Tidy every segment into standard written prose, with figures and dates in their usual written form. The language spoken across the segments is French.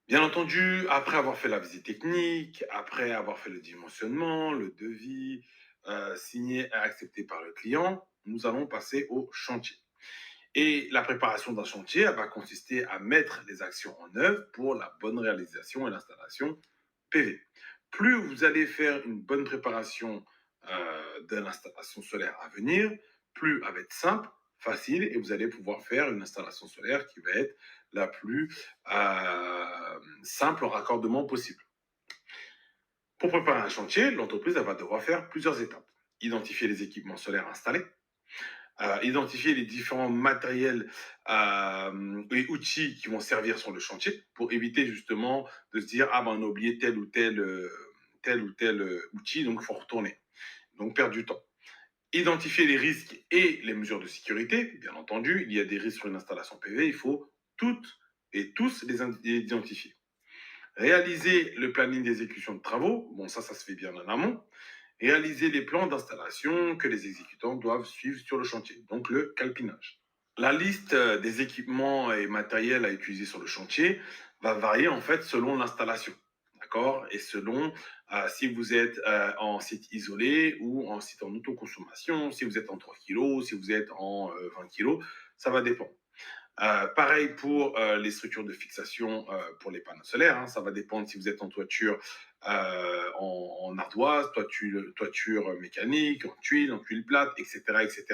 Bien entendu, après avoir fait la visite technique, après avoir fait le dimensionnement, le devis, signé et accepté par le client, nous allons passer au chantier. Et la préparation d'un chantier, elle va consister à mettre les actions en œuvre pour la bonne réalisation et l'installation PV. Plus vous allez faire une bonne préparation de l'installation solaire à venir, plus elle va être simple, facile, et vous allez pouvoir faire une installation solaire qui va être la plus simple en raccordement possible. Pour préparer un chantier, l'entreprise elle va devoir faire plusieurs étapes. Identifier les équipements solaires installés, identifier les différents matériels et outils qui vont servir sur le chantier pour éviter justement de se dire ah ben on a oublié tel ou tel outil donc il faut retourner donc perdre du temps. Identifier les risques et les mesures de sécurité, bien entendu, il y a des risques sur une installation PV, il faut toutes et tous les identifier. Réaliser le planning d'exécution de travaux, bon ça se fait bien en amont. Réaliser les plans d'installation que les exécutants doivent suivre sur le chantier, donc le calpinage. La liste des équipements et matériels à utiliser sur le chantier va varier en fait selon l'installation, d'accord, et selon si vous êtes en site isolé ou en site en autoconsommation, si vous êtes en 3 kg, si vous êtes en 20 kg, ça va dépendre. Pareil pour les structures de fixation pour les panneaux solaires. Hein. Ça va dépendre si vous êtes en toiture en ardoise, toiture mécanique, en tuile plate, etc., etc.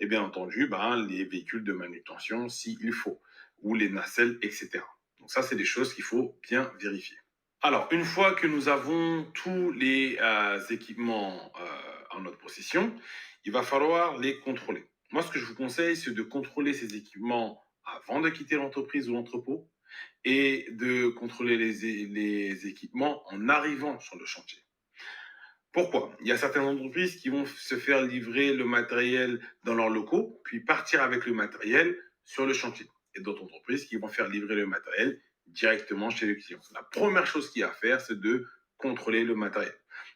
Et bien entendu, ben, les véhicules de manutention s'il faut, ou les nacelles, etc. Donc ça, c'est des choses qu'il faut bien vérifier. Alors, une fois que nous avons tous les équipements en notre possession, il va falloir les contrôler. Moi, ce que je vous conseille, c'est de contrôler ces équipements avant de quitter l'entreprise ou l'entrepôt et de contrôler les équipements en arrivant sur le chantier. Pourquoi? Il y a certaines entreprises qui vont se faire livrer le matériel dans leurs locaux, puis partir avec le matériel sur le chantier. Et d'autres entreprises qui vont faire livrer le matériel directement chez le client. La première chose qu'il y a à faire, c'est de contrôler le matériel.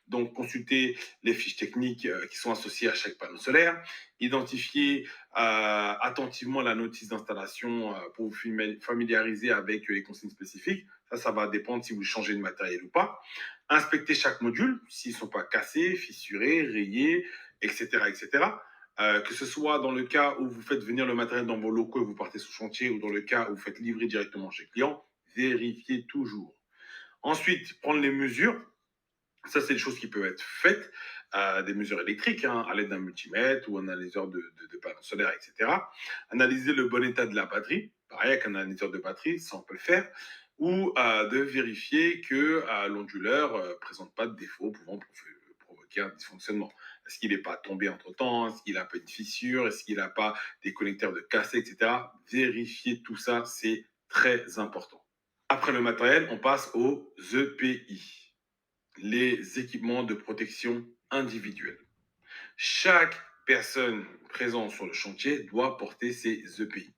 Donc, consulter les fiches techniques qui sont associées à chaque panneau solaire, identifier attentivement la notice d'installation pour vous familiariser avec les consignes spécifiques. Ça va dépendre si vous changez de matériel ou pas. Inspecter chaque module, s'ils ne sont pas cassés, fissurés, rayés, etc. etc. Que ce soit dans le cas où vous faites venir le matériel dans vos locaux et vous partez sous chantier, ou dans le cas où vous faites livrer directement chez le client, vérifiez toujours. Ensuite, prendre les mesures. Ça, c'est des choses qui peuvent être faites, des mesures électriques, hein, à l'aide d'un multimètre ou un analyseur de panneaux solaires, etc. Analyser le bon état de la batterie, pareil, avec un analyseur de batterie, ça on peut le faire, ou de vérifier que l'onduleur ne présente pas de défaut pouvant provoquer un dysfonctionnement. Est-ce qu'il n'est pas tombé entre-temps? Est-ce qu'il n'a pas une fissure? Est-ce qu'il n'a pas des connecteurs de cassés, etc. Vérifier tout ça, c'est très important. Après le matériel, on passe aux EPI, les équipements de protection individuelle. Chaque personne présente sur le chantier doit porter ses EPI.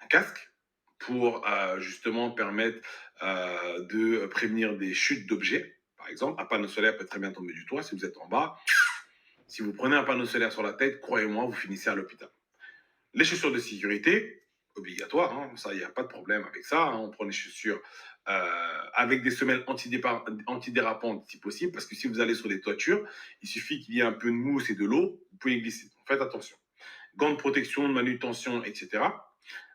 Un casque pour justement permettre de prévenir des chutes d'objets. Par exemple, un panneau solaire peut très bien tomber du toit si vous êtes en bas. Si vous prenez un panneau solaire sur la tête, croyez-moi, vous finissez à l'hôpital. Les chaussures de sécurité, obligatoire, hein, ça, il n'y a pas de problème avec ça. Hein, on prend les chaussures avec des semelles antidérapantes si possible, parce que si vous allez sur les toitures, il suffit qu'il y ait un peu de mousse et de l'eau, vous pouvez glisser. Donc, faites attention. Gants de protection, de manutention, etc.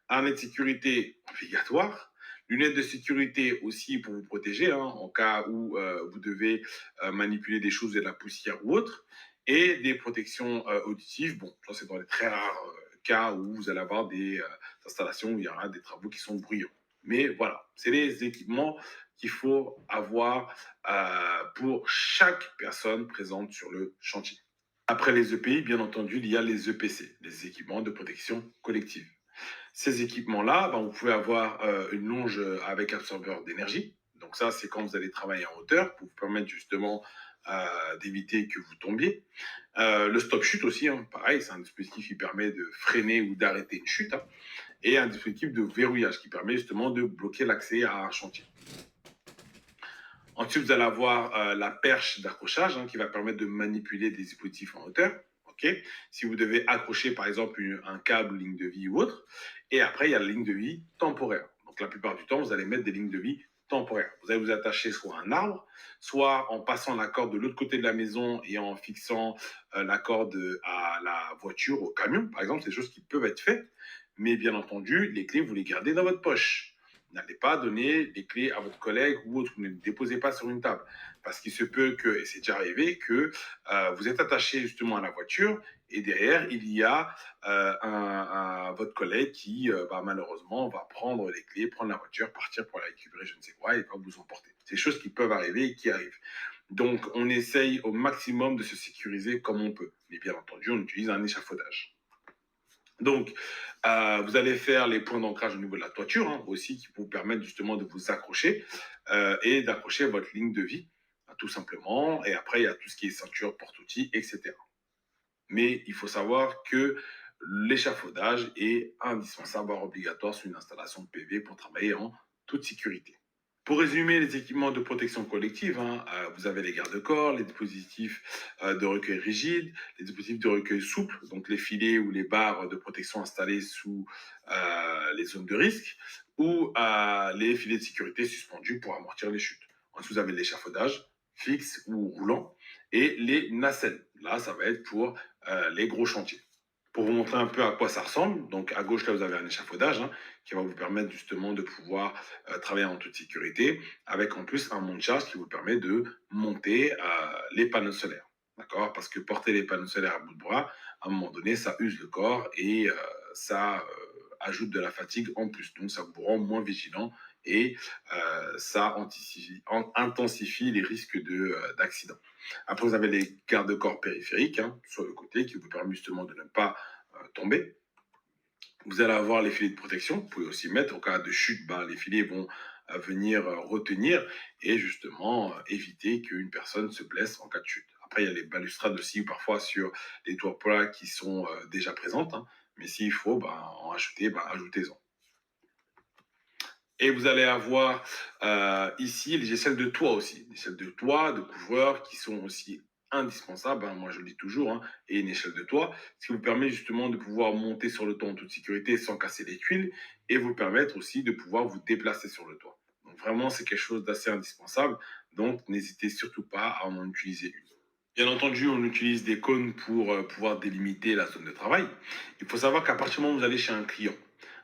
Harnais de sécurité obligatoire. Lunettes de sécurité aussi pour vous protéger hein, en cas où vous devez manipuler des choses de la poussière ou autre. Et des protections auditives. Bon, ça c'est dans les très rares cas où vous allez avoir des installations où il y aura des travaux qui sont bruyants. Mais voilà, c'est les équipements qu'il faut avoir pour chaque personne présente sur le chantier. Après les EPI, bien entendu, il y a les EPC, les équipements de protection collective. Ces équipements-là, ben, vous pouvez avoir une longe avec absorbeur d'énergie. Donc ça, c'est quand vous allez travailler en hauteur pour vous permettre justement d'éviter que vous tombiez. Le stop chute aussi, hein, pareil, c'est un dispositif qui permet de freiner ou d'arrêter une chute. Hein, et un dispositif de verrouillage qui permet justement de bloquer l'accès à un chantier. Ensuite, vous allez avoir la perche d'accrochage hein, qui va permettre de manipuler des dispositifs en hauteur. Okay, si vous devez accrocher par exemple un câble, ligne de vie ou autre. Et après, il y a la ligne de vie temporaire. Donc la plupart du temps, vous allez mettre des lignes de vie temporaires. Vous allez vous attacher soit à un arbre, soit en passant la corde de l'autre côté de la maison et en fixant la corde à la voiture, au camion, par exemple. C'est des choses qui peuvent être faites. Mais bien entendu, les clés, vous les gardez dans votre poche. N'allez pas donner les clés à votre collègue ou autre. Ne les déposez pas sur une table. Parce qu'il se peut que, et c'est déjà arrivé, que vous êtes attaché justement à la voiture et derrière, il y a votre collègue qui, malheureusement, va prendre les clés, prendre la voiture, partir pour la récupérer, je ne sais quoi, et pas vous emporter. C'est des choses qui peuvent arriver et qui arrivent. Donc, on essaye au maximum de se sécuriser comme on peut. Mais bien entendu, on utilise un échafaudage. Donc, vous allez faire les points d'ancrage au niveau de la toiture, hein, aussi, qui vous permettent justement de vous accrocher et d'accrocher votre ligne de vie, tout simplement. Et après, il y a tout ce qui est ceinture, porte-outils, etc. Mais il faut savoir que l'échafaudage est indispensable, voire obligatoire sur une installation de PV pour travailler en toute sécurité. Pour résumer les équipements de protection collective, hein, vous avez les garde-corps, les dispositifs de recueil rigide, les dispositifs de recueil souple, donc les filets ou les barres de protection installées sous les zones de risque, ou les filets de sécurité suspendus pour amortir les chutes. Ensuite, vous avez l'échafaudage fixe ou roulant et les nacelles. Là, ça va être pour les gros chantiers. Pour vous montrer un peu à quoi ça ressemble, donc à gauche, là, vous avez un échafaudage hein, qui va vous permettre justement de pouvoir travailler en toute sécurité, avec en plus un monte-charge qui vous permet de monter les panneaux solaires. D'accord? Parce que porter les panneaux solaires à bout de bras, à un moment donné, ça use le corps et ça ajoute de la fatigue en plus. Donc, ça vous rend moins vigilant et ça intensifie les risques d'accident. Après, vous avez les garde-corps périphériques hein, sur le côté qui vous permettent justement de ne pas tomber. Vous allez avoir les filets de protection. Vous pouvez aussi mettre, au cas de chute, les filets vont venir retenir et justement éviter qu'une personne se blesse en cas de chute. Après, il y a les balustrades aussi, parfois sur les toits plats qui sont déjà présentes. Hein, mais s'il faut en acheter, ajoutez-en. Et vous allez avoir ici les aisselles de toit aussi. Des aisselles de toit, de couvreurs qui sont aussi indispensables, hein, moi je le dis toujours, hein, et une échelle de toit, ce qui vous permet justement de pouvoir monter sur le toit en toute sécurité sans casser les tuiles et vous permettre aussi de pouvoir vous déplacer sur le toit. Donc vraiment, c'est quelque chose d'assez indispensable, donc n'hésitez surtout pas à en utiliser une. Bien entendu, on utilise des cônes pour pouvoir délimiter la zone de travail. Il faut savoir qu'à partir du moment où vous allez chez un client,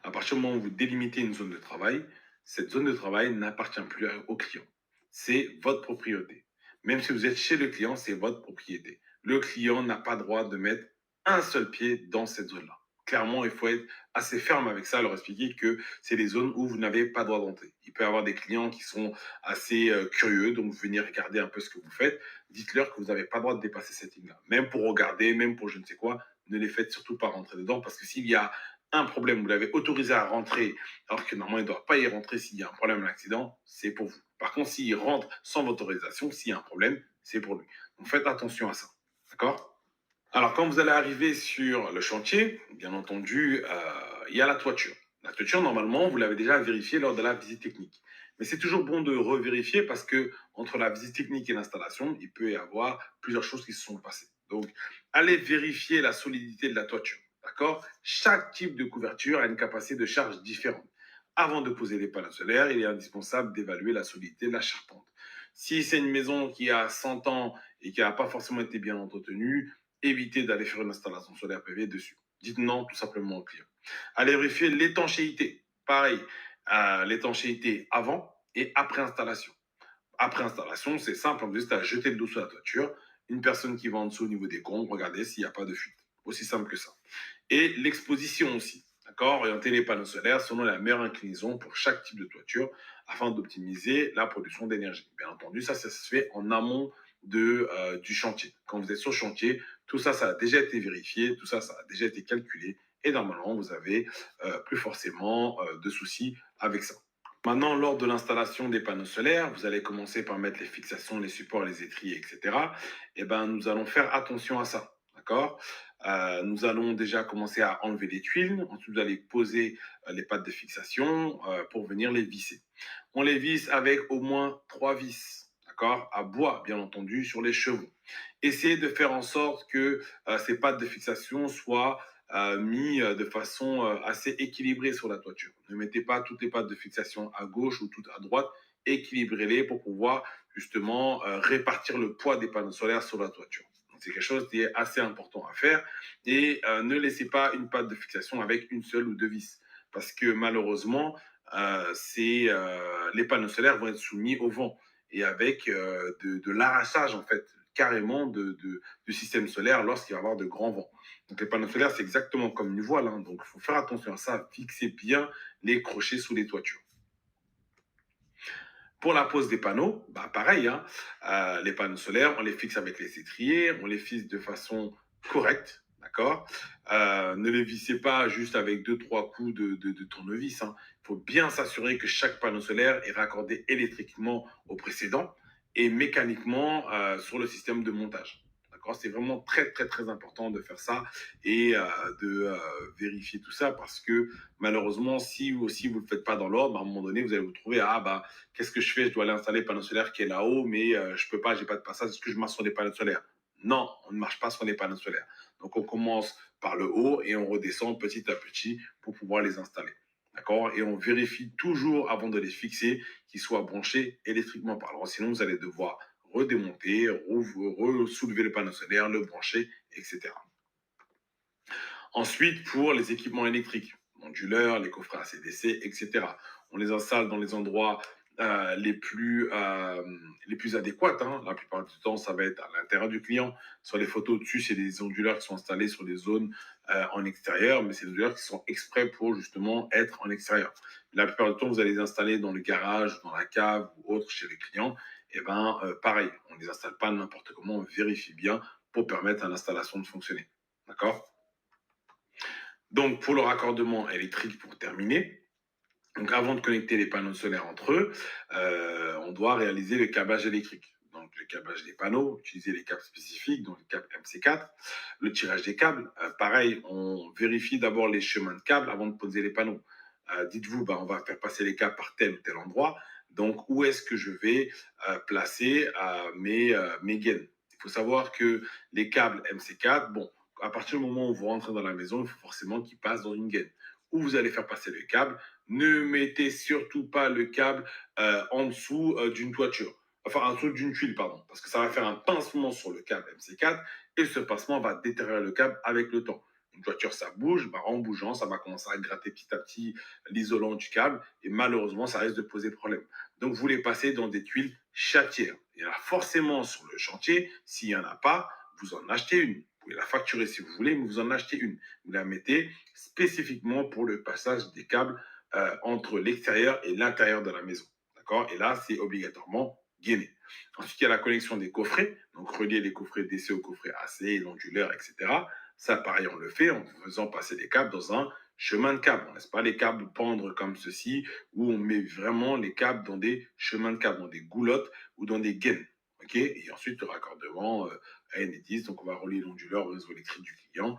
à partir du moment où vous délimitez une zone de travail, cette zone de travail n'appartient plus au client. C'est votre propriété. Même si vous êtes chez le client, c'est votre propriété. Le client n'a pas droit de mettre un seul pied dans cette zone-là. Clairement, il faut être assez ferme avec ça, leur expliquer que c'est des zones où vous n'avez pas droit d'entrer. Il peut y avoir des clients qui sont assez curieux, donc venez regarder un peu ce que vous faites. Dites-leur que vous n'avez pas droit de dépasser cette ligne-là. Même pour regarder, même pour je ne sais quoi, ne les faites surtout pas rentrer dedans parce que s'il y a un problème, vous l'avez autorisé à rentrer alors que normalement il ne doit pas y rentrer s'il y a un problème, un accident, c'est pour vous. Par contre, s'il rentre sans votre autorisation, s'il y a un problème, c'est pour lui. Donc faites attention à ça. D'accord? Alors, quand vous allez arriver sur le chantier, bien entendu, il y a la toiture. La toiture, normalement, vous l'avez déjà vérifiée lors de la visite technique. Mais c'est toujours bon de revérifier parce que entre la visite technique et l'installation, il peut y avoir plusieurs choses qui se sont passées. Donc, allez vérifier la solidité de la toiture. D'accord? Chaque type de couverture a une capacité de charge différente. Avant de poser les panneaux solaires, il est indispensable d'évaluer la solidité de la charpente. Si c'est une maison qui a 100 ans et qui n'a pas forcément été bien entretenue, évitez d'aller faire une installation solaire PV dessus. Dites non tout simplement au client. Allez vérifier l'étanchéité. Pareil, l'étanchéité avant et après installation. Après installation, c'est simple, vous juste à jeter de l'eau sur la toiture. Une personne qui va en dessous au niveau des combles, regardez s'il n'y a pas de fuite. Aussi simple que ça. Et l'exposition aussi. D'accord? Orienter les panneaux solaires selon la meilleure inclinaison pour chaque type de toiture afin d'optimiser la production d'énergie. Bien entendu, ça se fait en amont du chantier. Quand vous êtes sur le chantier, tout ça, ça a déjà été vérifié, tout ça, ça a déjà été calculé et normalement, vous avez plus forcément de soucis avec ça. Maintenant, lors de l'installation des panneaux solaires, vous allez commencer par mettre les fixations, les supports, les étriers, etc. Et ben, nous allons faire attention à ça. D'accord? Nous allons déjà commencer à enlever les tuiles. Ensuite, vous allez poser les pattes de fixation pour venir les visser. On les visse avec au moins 3 vis, d'accord? À bois, bien entendu, sur les chevrons. Essayez de faire en sorte que ces pattes de fixation soient mis de façon assez équilibrée sur la toiture. Ne mettez pas toutes les pattes de fixation à gauche ou toutes à droite, équilibrez-les pour pouvoir justement répartir le poids des panneaux solaires sur la toiture. C'est quelque chose qui est assez important à faire et ne laissez pas une patte de fixation avec une seule ou deux vis parce que malheureusement, les panneaux solaires vont être soumis au vent et avec de l'arrachage en fait carrément du système solaire lorsqu'il va y avoir de grands vents. Donc les panneaux solaires, c'est exactement comme une voile, hein, donc il faut faire attention à ça, fixer bien les crochets sous les toitures. Pour la pose des panneaux, bah pareil, hein, les panneaux solaires, on les fixe avec les étriers, on les fixe de façon correcte, d'accord. Ne les vissez pas juste avec deux, trois coups de tournevis. Hein. Il faut bien s'assurer que chaque panneau solaire est raccordé électriquement au précédent et mécaniquement sur le système de montage. D'accord. C'est vraiment très, très, très important de faire ça et de vérifier tout ça parce que malheureusement, si aussi vous ne le faites pas dans l'ordre, à un moment donné, vous allez vous trouver à bah, qu'est-ce que je fais? Je dois aller installer le panneau solaire qui est là-haut, mais je peux pas, j'ai pas de passage. Est-ce que je marche sur des panneaux solaires? Non, on ne marche pas sur les panneaux solaires. Donc on commence par le haut et on redescend petit à petit pour pouvoir les installer. D'accord. Et on vérifie toujours avant de les fixer qu'ils soient branchés électriquement parlant. Sinon, vous allez devoir redémonter, soulever le panneau solaire, le brancher, etc. Ensuite, pour les équipements électriques, onduleurs, les coffrets ACDC, etc. On les installe dans les endroits les plus adéquats. Hein. La plupart du temps, ça va être à l'intérieur du client. Sur les photos au-dessus, c'est des onduleurs qui sont installés sur des zones en extérieur, mais c'est des onduleurs qui sont exprès pour justement être en extérieur. La plupart du temps, vous allez les installer dans le garage, dans la cave ou autre chez les clients. Et ben, pareil, on ne les installe pas n'importe comment, on vérifie bien pour permettre à l'installation de fonctionner. D'accord. Donc, pour le raccordement électrique, pour terminer, donc avant de connecter les panneaux solaires entre eux, on doit réaliser le câblage électrique. Donc, le câblage des panneaux, utiliser les câbles spécifiques, donc le câble MC4, le tirage des câbles. Pareil, on vérifie d'abord les chemins de câbles avant de poser les panneaux. Dites-vous, bah, on va faire passer les câbles par tel ou tel endroit. Donc, où est-ce que je vais placer mes gaines? Il faut savoir que les câbles MC4, bon, à partir du moment où vous rentrez dans la maison, il faut forcément qu'ils passent dans une gaine. Où vous allez faire passer le câble, ne mettez surtout pas le câble en dessous d'une toiture. Enfin, en dessous d'une tuile, pardon. Parce que ça va faire un pincement sur le câble MC4 et ce pincement va détériorer le câble avec le temps. Une toiture, ça bouge, bah, en bougeant, ça va commencer à gratter petit à petit l'isolant du câble et malheureusement, ça risque de poser problème. Donc, vous les passez dans des tuiles chatières. Il y en a forcément sur le chantier. S'il n'y en a pas, vous en achetez une. Vous pouvez la facturer si vous voulez, mais vous en achetez une. Vous la mettez spécifiquement pour le passage des câbles entre l'extérieur et l'intérieur de la maison. D'accord. Et là, c'est obligatoirement gainé. Ensuite, il y a la connexion des coffrets. Donc, relier les coffrets DC au coffret AC, l'onduleur, etc. Ça, pareil, on le fait en faisant passer les câbles dans un chemin de câbles. On ne laisse pas les câbles pendre comme ceci, où on met vraiment les câbles dans des chemins de câbles, dans des goulottes ou dans des gaines. Okay. Et ensuite, le raccordement à Enedis. Donc, on va relier l'onduleur au réseau électrique du client